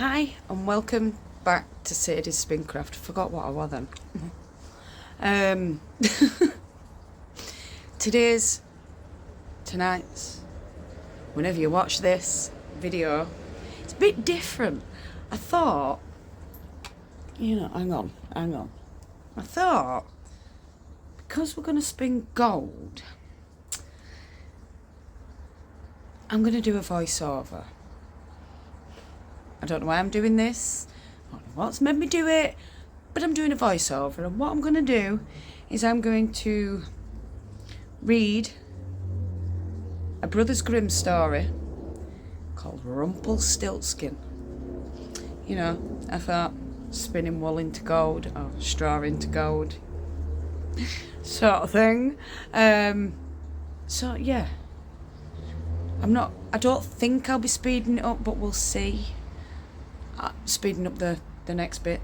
Hi and welcome back to Sadie's Spincraft. Forgot what I was then. Tonight's, whenever you watch this video, it's a bit different. I thought, hang on. I thought, because we're going to spin gold, I'm going to do a voiceover. I don't know why I'm doing this. I don't know what's made me do it, but I'm doing a voiceover. And what I'm going to do is I'm going to read a Brothers Grimm story called Rumplestiltskin. You know, I thought spinning wool into gold or straw into gold sort of thing. So yeah, I don't think I'll be speeding it up, but we'll see. Speeding up the next bit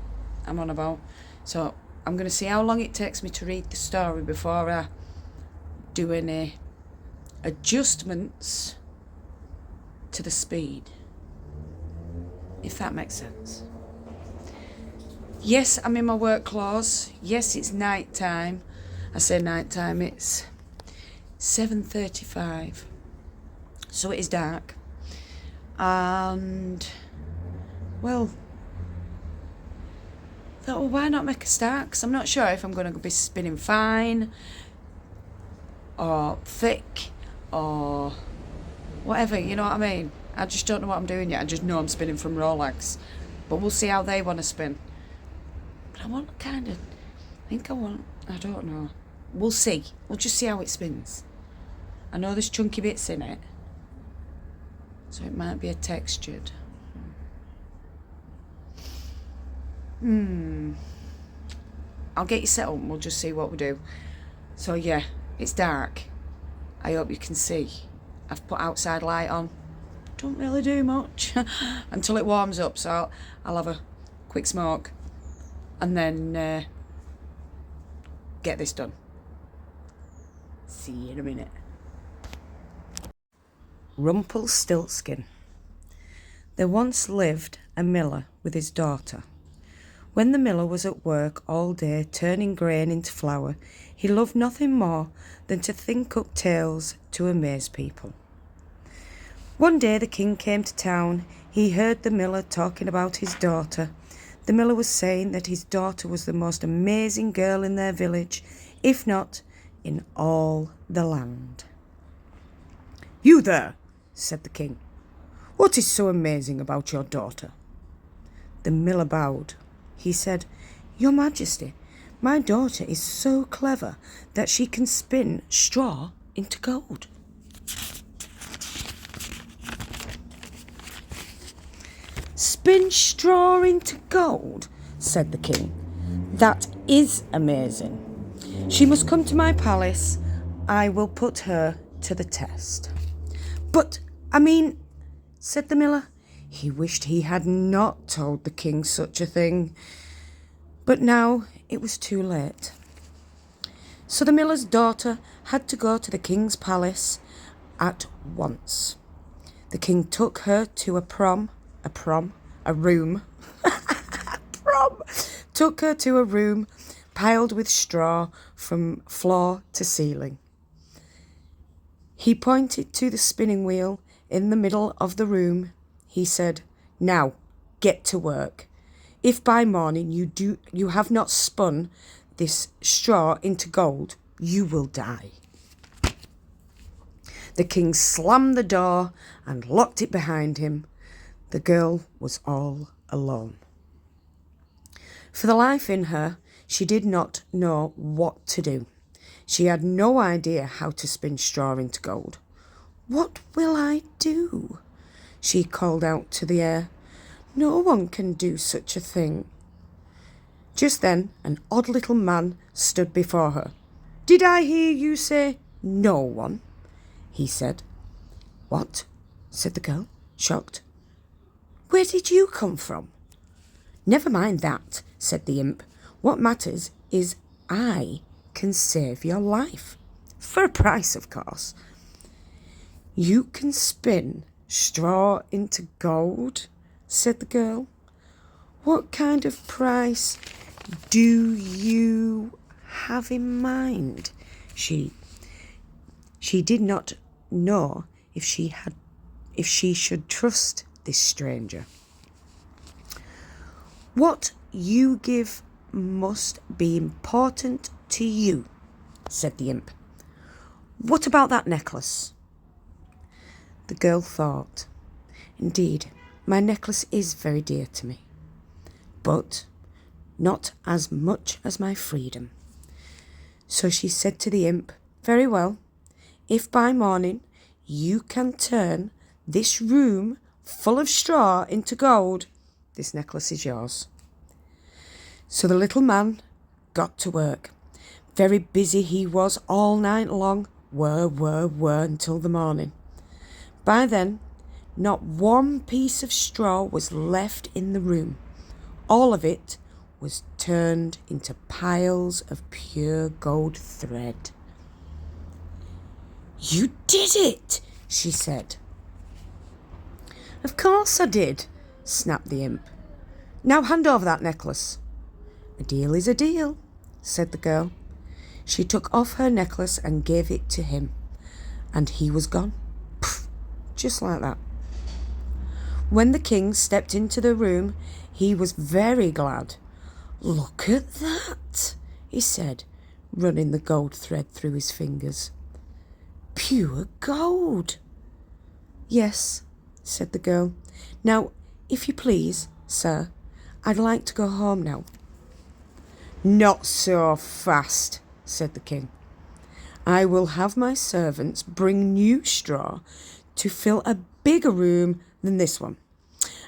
I'm on about. So I'm going to see how long it takes me to read the story before I do any adjustments to the speed, if that makes sense. Yes, I'm in my work clothes. Yes, it's night time. I say night time, it's 7:35, so it is dark. And well, thought, well, why not make a start? Because I'm not sure if I'm going to be spinning fine or thick or whatever, you know what I mean? I just don't know what I'm doing yet. I just know I'm spinning from Rolex. But we'll see how they want to spin. But I don't know. We'll see. We'll just see how it spins. I know there's chunky bits in it, so it might be a textured. I'll get you set up and we'll just see what we do. So yeah, it's dark. I hope you can see. I've put outside light on. Don't really do much until it warms up, so I'll have a quick smoke and then get this done. See you in a minute. Rumplestiltskin. There once lived a miller with his daughter. When the miller was at work all day turning grain into flour, he loved nothing more than to think up tales to amaze people. One day the king came to town. He heard the miller talking about his daughter. The miller was saying that his daughter was the most amazing girl in their village, if not in all the land. "You there," said the king. "What is so amazing about your daughter?" The miller bowed. He said, "Your Majesty, my daughter is so clever that she can spin straw into gold." "Spin straw into gold?" said the king. "That is amazing. She must come to my palace. I will put her to the test." "But, said the miller. He wished he had not told the king such a thing. But now it was too late. So the miller's daughter had to go to the king's palace at once. The king took her to a room. Took her to a room piled with straw from floor to ceiling. He pointed to the spinning wheel in the middle of the room. He said, "Now, get to work. If by morning you have not spun this straw into gold, you will die." The king slammed the door and locked it behind him. The girl was all alone. For the life in her, she did not know what to do. She had no idea how to spin straw into gold. "What will I do?" she called out to the air. "No one can do such a thing." Just then an odd little man stood before her. "Did I hear you say no one?" he said. "What?" said the girl, shocked. "Where did you come from?" "Never mind that," said the imp. "What matters is I can save your life. For a price, of course." "You can spin straw into gold?" said the girl. "What kind of price do you have in mind?" She did not know if she should trust this stranger. "What you give must be important to you," said the imp. "What about that necklace?" The girl thought, "Indeed, my necklace is very dear to me, but not as much as my freedom." So she said to the imp, "Very well, if by morning you can turn this room full of straw into gold, this necklace is yours." So the little man got to work. Very busy he was all night long, whir, until the morning. By then, not one piece of straw was left in the room. All of it was turned into piles of pure gold thread. "You did it," she said. "Of course I did," snapped the imp. "Now hand over that necklace." "A deal is a deal," said the girl. She took off her necklace and gave it to him, and he was gone. Poof, just like that. When the king stepped into the room, he was very glad. "Look at that," he said, running the gold thread through his fingers. "Pure gold." "Yes," said the girl. "Now, if you please, sir, I'd like to go home now." "Not so fast," said the king. "I will have my servants bring new straw to fill a bigger room than this one,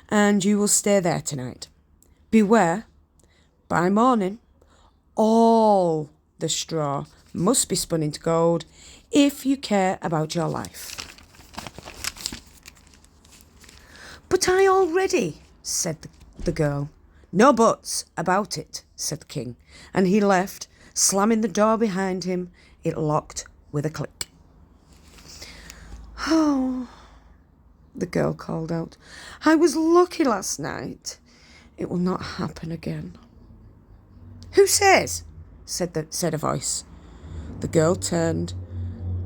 and you will stay there tonight. Beware, by morning, all the straw must be spun into gold if you care about your life." "But I already," said the girl. "No buts about it," said the king, and he left, slamming the door behind him. It locked with a click. "Oh," the girl called out, "I was lucky last night. It will not happen again." "Who says?" said a voice. The girl turned,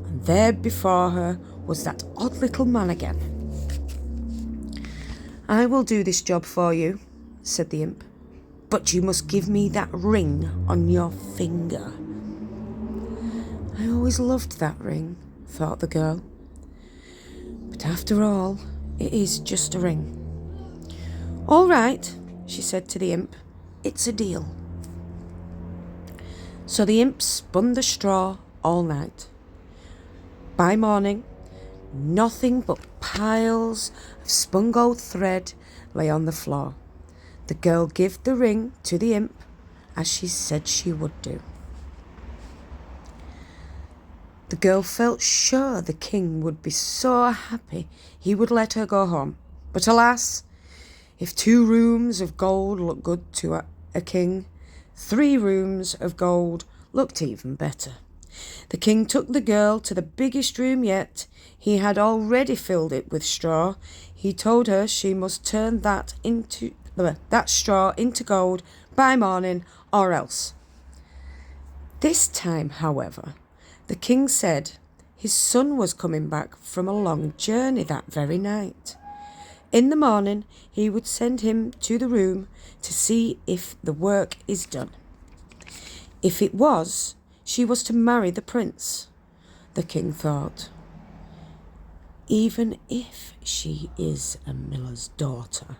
and there before her was that odd little man again. "I will do this job for you," said the imp, "but you must give me that ring on your finger." "I always loved that ring," thought the girl. "But after all, it is just a ring." "All right," she said to the imp, "it's a deal." So the imp spun the straw all night. By morning, nothing but piles of spun gold thread lay on the floor. The girl gave the ring to the imp, as she said she would do. The girl felt sure the king would be so happy he would let her go home. But alas, if 2 rooms of gold looked good to a king, 3 rooms of gold looked even better. The king took the girl to the biggest room yet. He had already filled it with straw. He told her she must turn that straw into gold by morning, or else. This time, however, the king said his son was coming back from a long journey that very night. In the morning, he would send him to the room to see if the work is done. If it was, she was to marry the prince. The king thought, "Even if she is a miller's daughter,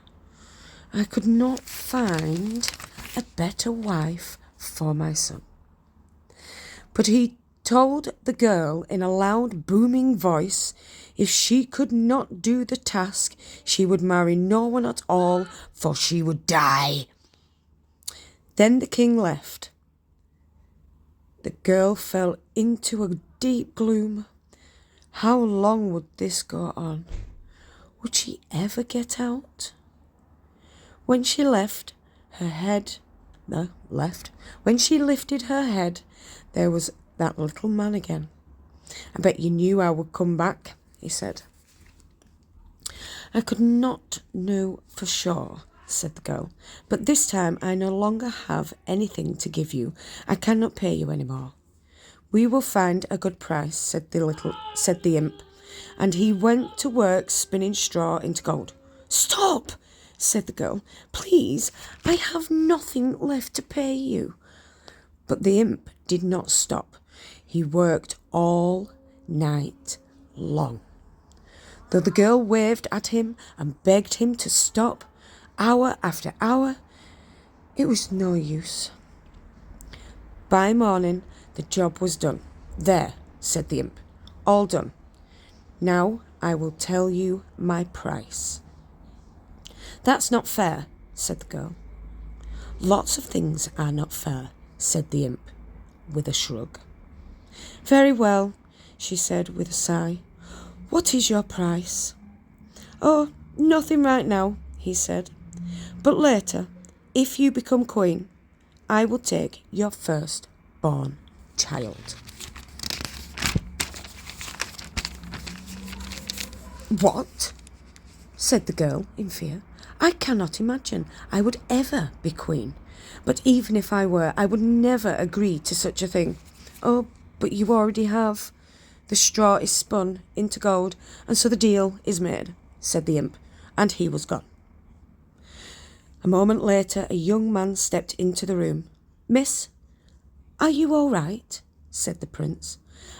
I could not find a better wife for my son." But he told the girl in a loud, booming voice if she could not do the task, she would marry no one at all, for she would die. Then the king left. The girl fell into a deep gloom. How long would this go on? Would she ever get out? When she lifted her head, there was that little man again. "I bet you knew I would come back," he said. I could not know for sure, said the girl, but this time I no longer have anything to give you. I cannot pay you any more. We will find a good price, said the imp, and he went to work spinning straw into gold. Stop, said the girl. Please, I have nothing left to pay you. But the imp did not stop. He worked all night long. Though the girl waved at him and begged him to stop, hour after hour, it was no use. By morning, the job was done. There, said the imp, all done. Now I will tell you my price. That's not fair, said the girl. Lots of things are not fair, said the imp, with a shrug. Very well, she said with a sigh. What is your price? Oh, nothing right now, he said. But later, if you become queen, I will take your first-born child. What? Said the girl in fear. I cannot imagine I would ever be queen. But even if I were, I would never agree to such a thing. Oh, but you already have. The straw is spun into gold, and so the deal is made, said the imp, and he was gone. A moment later, a young man stepped into the room. Miss, are you all right? Said the prince.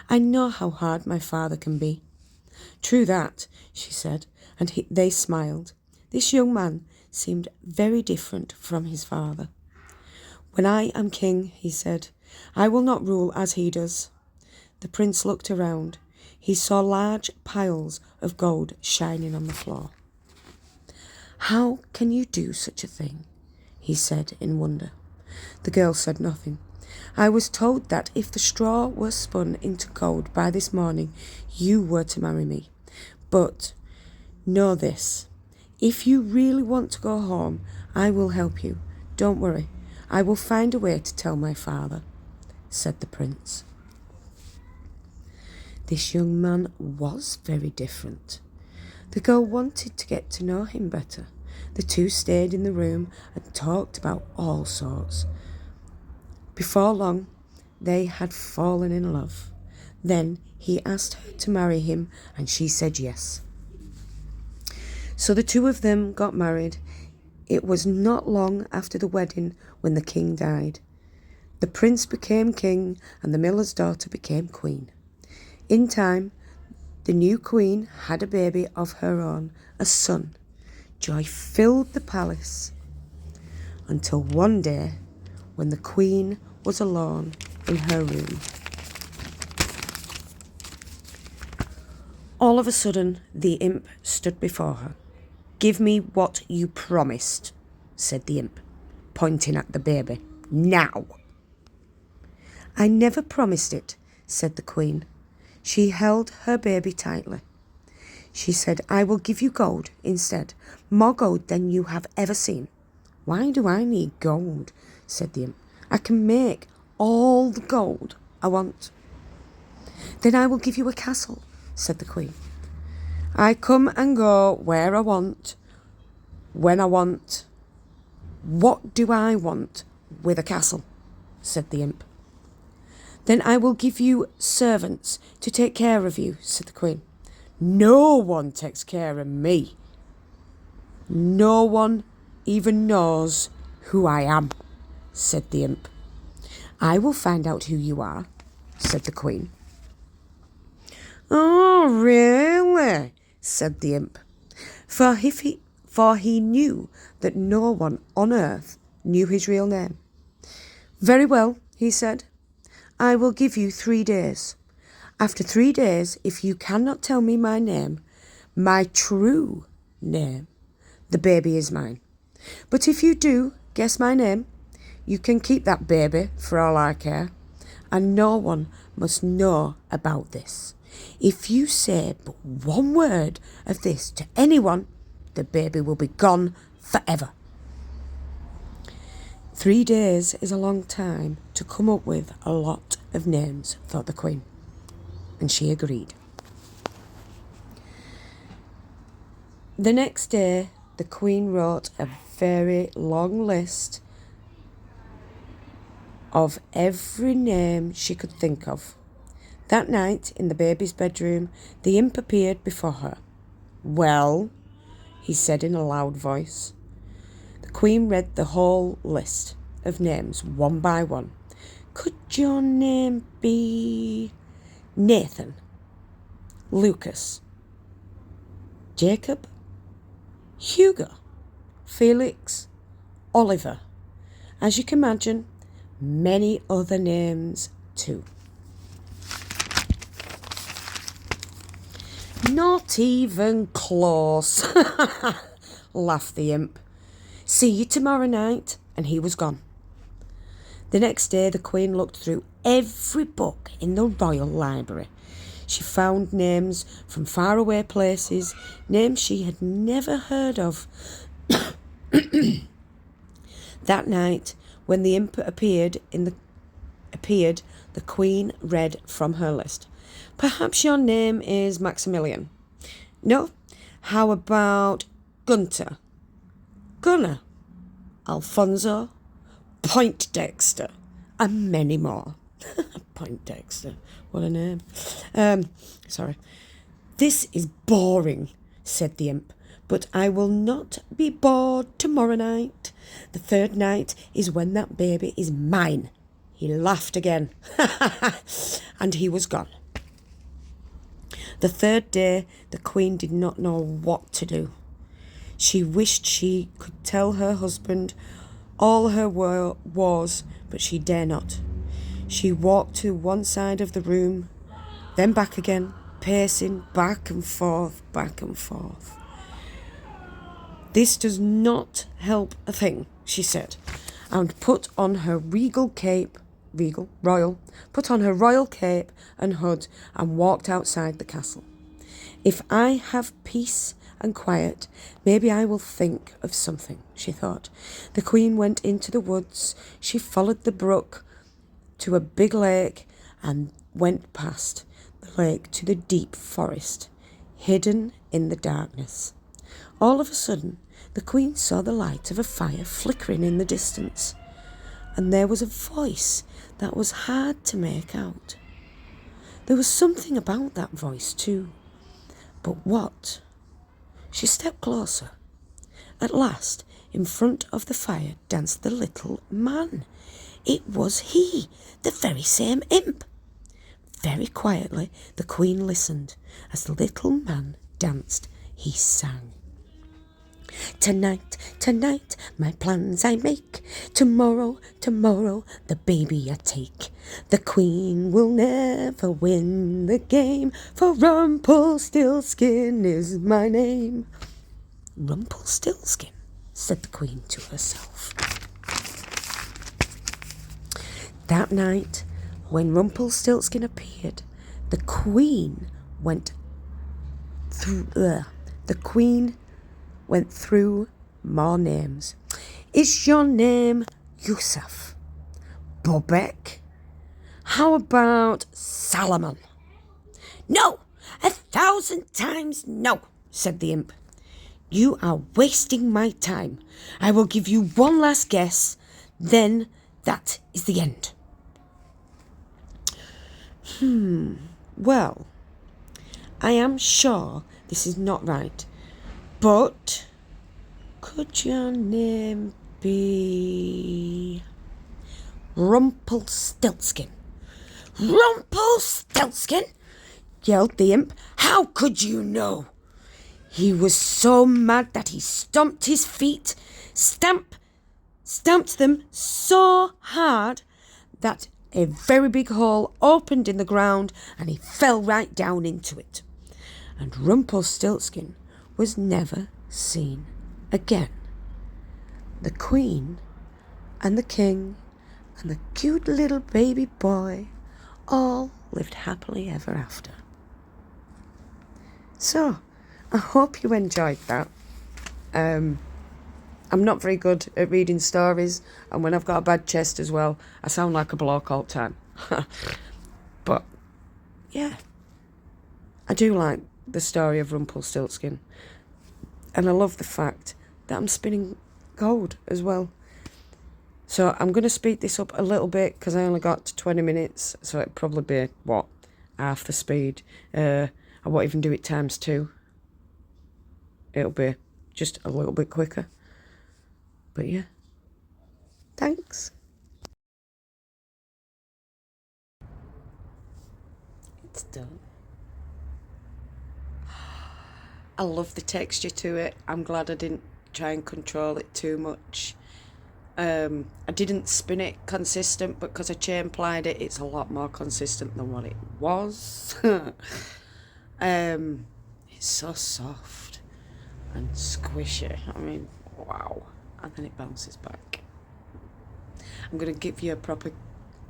I know how hard my father can be. True that, she said, and they smiled. This young man seemed very different from his father. When I am king, he said, I will not rule as he does. The prince looked around. He saw large piles of gold shining on the floor. How can you do such a thing? He said in wonder. The girl said nothing. I was told that if the straw were spun into gold by this morning, you were to marry me. But know this, if you really want to go home, I will help you. Don't worry, I will find a way to tell my father, said the prince. This young man was very different. The girl wanted to get to know him better. The two stayed in the room and talked about all sorts. Before long, they had fallen in love. Then he asked her to marry him, and she said yes. So the two of them got married. It was not long after the wedding when the king died. The prince became king, and the miller's daughter became queen. In time, the new queen had a baby of her own, a son. Joy filled the palace until one day when the queen was alone in her room. All of a sudden, the imp stood before her. Give me what you promised, said the imp, pointing at the baby. Now. I never promised it, said the queen. She held her baby tightly. She said, I will give you gold instead, more gold than you have ever seen. Why do I need gold? Said the imp. I can make all the gold I want. Then I will give you a castle, said the queen. I come and go where I want, when I want. What do I want with a castle? Said the imp. Then I will give you servants to take care of you, said the queen. No one takes care of me. No one even knows who I am, said the imp. I will find out who you are, said the queen. Oh, really? Said the imp. For he knew that no one on earth knew his real name. Very well, he said. I will give you 3 days. After 3 days, if you cannot tell me my name, my true name, the baby is mine. But if you do guess my name, you can keep that baby for all I care, and no one must know about this. If you say but one word of this to anyone, the baby will be gone forever. 3 days is a long time to come up with a lot of names, thought the queen, and she agreed. The next day, the Queen wrote a very long list of every name she could think of. That night, in the baby's bedroom, the imp appeared before her. "Well," he said in a loud voice. The Queen read the whole list of names one by one. "Could your name be Nathan, Lucas, Jacob, Hugo, Felix, Oliver?" As you can imagine, many other names too. "Not even close," laughed the imp. "See you tomorrow night," and he was gone. The next day, the Queen looked through every book in the royal library. She found names from faraway places, names she had never heard of. That night, when the imp appeared, the Queen read from her list. "Perhaps your name is Maximilian." "No. How about Gunter, Gunnar, Alfonso, Poindexter, and many more." Poindexter, what a name. Sorry. "This is boring," said the imp, "but I will not be bored tomorrow night. The third night is when that baby is mine." He laughed again, and he was gone. The third day, the Queen did not know what to do. She wished she could tell her husband all her woes, but she dare not. She walked to one side of the room, then back again, pacing back and forth, back and forth. "This does not help a thing," she said, and put on her royal cape and hood and walked outside the castle. "If I have peace and quiet, maybe I will think of something," she thought. The Queen went into the woods. She followed the brook to a big lake and went past the lake to the deep forest, hidden in the darkness. All of a sudden, the Queen saw the light of a fire flickering in the distance, and there was a voice that was hard to make out. There was something about that voice too, but what? She stepped closer. At last, in front of the fire danced the little man. It was he, the very same imp. Very quietly, the Queen listened. As the little man danced, he sang. "Tonight, tonight, my plans I make. Tomorrow, tomorrow, the baby I take. The Queen will never win the game, for Rumplestiltskin is my name." "Rumplestiltskin," said the Queen to herself. That night, when Rumplestiltskin appeared, the Queen went through more names. "Is your name Yusuf? Bobek? How about Salomon?" "No, 1,000 times no," said the imp. "You are wasting my time. I will give you one last guess, then that is the end." Well, I am sure this is not right, but could your name be Rumplestiltskin? "Rumplestiltskin?" yelled the imp. "How could you know?" He was so mad that he stomped his feet, stamped them so hard that a very big hole opened in the ground and he fell right down into it. And Rumplestiltskin was never seen again. The Queen and the King and the cute little baby boy all lived happily ever after. So, I hope you enjoyed that. I'm not very good at reading stories, and when I've got a bad chest as well, I sound like a bloke all the time. But, yeah, I do like the story of Rumplestiltskin. And I love the fact that I'm spinning gold as well. So I'm going to speed this up a little bit because I only got 20 minutes. So it'll probably be, what, half the speed. I won't even do it times 2. It'll be just a little bit quicker. But yeah, thanks. It's done. I love the texture to it. I'm glad I didn't try and control it too much. I didn't spin it consistent, but because I chain plied it, it's a lot more consistent than what it was. It's so soft and squishy. I mean, wow. And then it bounces back. I'm going to give you a proper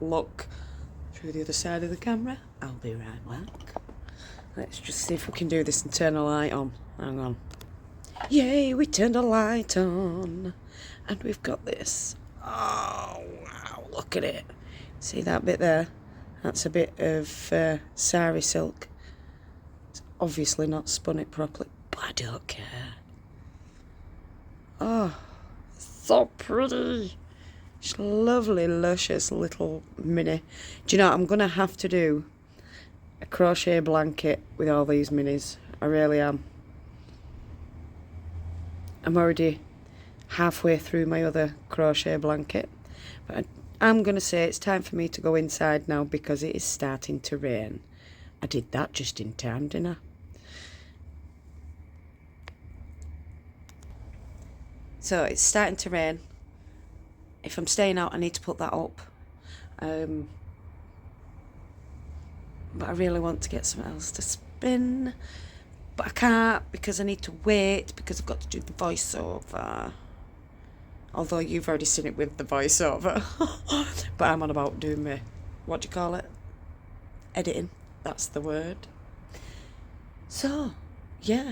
look through the other side of the camera. I'll be right back. Let's just see if we can do this and turn a light on. Hang on. Yay, we turned a light on. And we've got this. Oh, wow, look at it. See that bit there? That's a bit of sari silk. It's obviously not spun it properly, but I don't care. Oh, so pretty. It's lovely, luscious little mini. Do you know, I'm going to have to do a crochet blanket with all these minis. I really am. I'm already halfway through my other crochet blanket. But I'm going to say it's time for me to go inside now because it is starting to rain. I did that just in time, didn't I? So it's starting to rain. If I'm staying out, I need to put that up. But I really want to get something else to spin. But I can't because I need to wait because I've got to do the voiceover. Although you've already seen it with the voiceover. But I'm on about doing my, what do you call it? Editing. That's the word. So, yeah.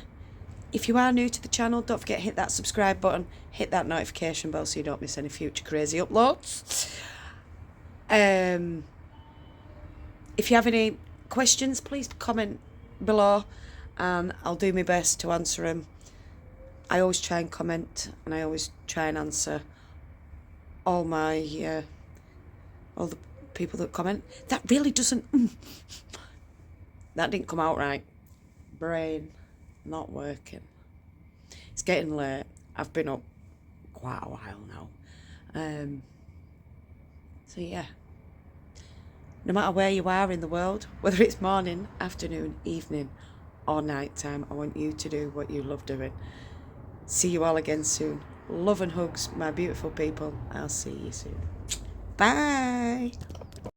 If you are new to the channel, don't forget to hit that subscribe button. Hit that notification bell so you don't miss any future crazy uploads. If you have any questions, please comment below and I'll do my best to answer them. I always try and comment and I always try and answer all my all the people that comment. That really doesn't that didn't come out right. Brain not working. It's getting late. I've been up quite a while now. So yeah. No matter where you are in the world, whether it's morning, afternoon, evening, or night time, I want you to do what you love doing. See you all again soon. Love and hugs, my beautiful people. I'll see you soon. Bye.